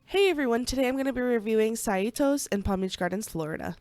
Hey everyone, today I'm going to be reviewing Saito's in Palm Beach Gardens, Florida.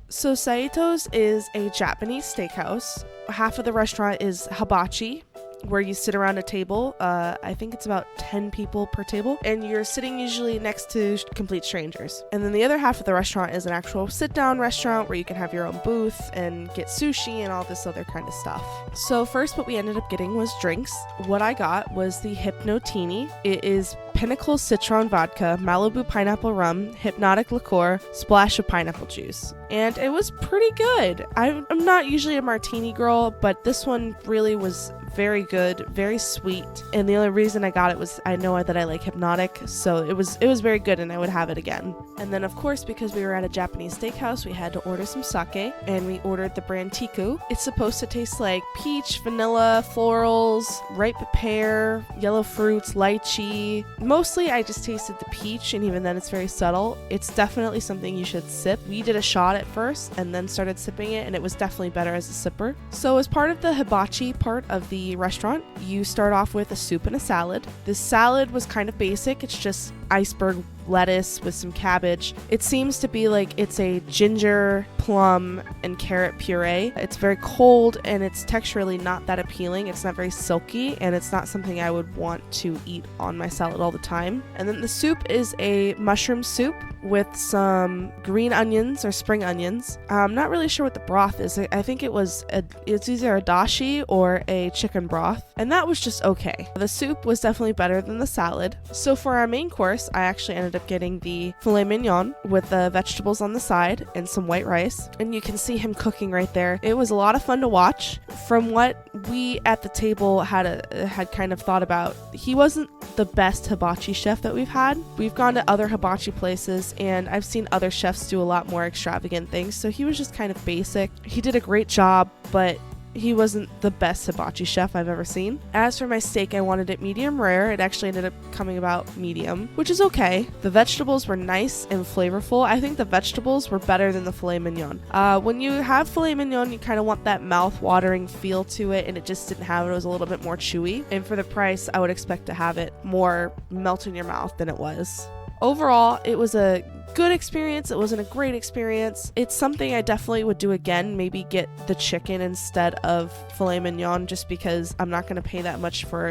So Saito's is a Japanese steakhouse. Half of the restaurant is hibachi, where you sit around a table. I think it's about 10 people per table, and you're sitting usually next to complete strangers. And then the other half of the restaurant is an actual sit-down restaurant where you can have your own booth and get sushi and all this other kind of stuff. So first, what we ended up getting was drinks. What I got was the Hypnotini. It is Pinnacle Citron Vodka, Malibu Pineapple Rum, Hypnotic Liqueur, splash of pineapple juice. And it was pretty good. I'm not usually a martini girl, but this one really was very good, very sweet. And the only reason I got it was I know that I like Hypnotic, so it was very good and I would have it again. And then of course, because we were at a Japanese steakhouse, we had to order some sake, and we ordered the brand Tiku. It's supposed to taste like peach, vanilla, florals, ripe pear, yellow fruits, lychee. Mostly I just tasted the peach, and even then it's very subtle. It's definitely something you should sip. We did a shot at first and then started sipping it, and it was definitely better as a sipper. So as part of the hibachi part of the restaurant, you start off with a soup and a salad. This salad was kind of basic. It's just iceberg lettuce with some cabbage. It seems to be like it's a ginger, plum, and carrot puree. It's very cold and it's texturally not that appealing. It's not very silky, and it's not something I would want to eat on my salad all the time. And then the soup is a mushroom soup with some green onions or spring onions. I'm not really sure what the broth is. I think it's either a dashi or a chicken broth, and that was just okay. The soup was definitely better than the salad. So for our main course, I actually ended up getting the Filet Mignon with the vegetables on the side and some white rice, and you can see him cooking right there. It was a lot of fun to watch. From what we at the table had kind of thought about, he wasn't the best hibachi chef that we've had. We've gone to other hibachi places and I've seen other chefs do a lot more extravagant things, so he was just kind of basic. He did a great job, but he wasn't the best hibachi chef I've ever seen. As for my steak, I wanted it medium rare. It actually ended up coming about medium, which is okay. The vegetables were nice and flavorful. I think the vegetables were better than the filet mignon. When you have filet mignon, you kind of want that mouth-watering feel to it, and it just didn't have it. It was a little bit more chewy. And for the price, I would expect to have it more melt in your mouth than it was. Overall, it was a good experience. It wasn't a great experience. It's something I definitely would do again. Maybe get the chicken instead of filet mignon, just because I'm not going to pay that much for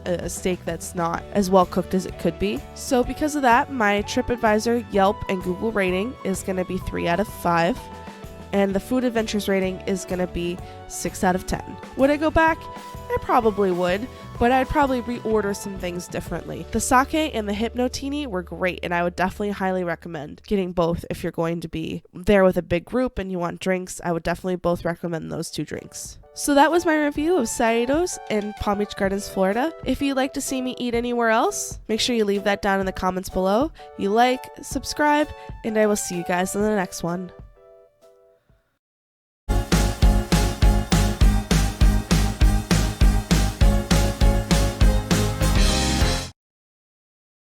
a steak that's not as well cooked as it could be. So because of that, my TripAdvisor, Yelp, and Google rating is going to be 3 out of 5. And the Food Adventures rating is going to be 6 out of 10. Would I go back? I probably would, but I'd probably reorder some things differently. The sake and the Hypnotini were great, and I would definitely highly recommend getting both if you're going to be there with a big group and you want drinks. I would definitely both recommend those two drinks. So that was my review of Saito's in Palm Beach Gardens, Florida. If you'd like to see me eat anywhere else, make sure you leave that down in the comments below. You like, subscribe, and I will see you guys in the next one.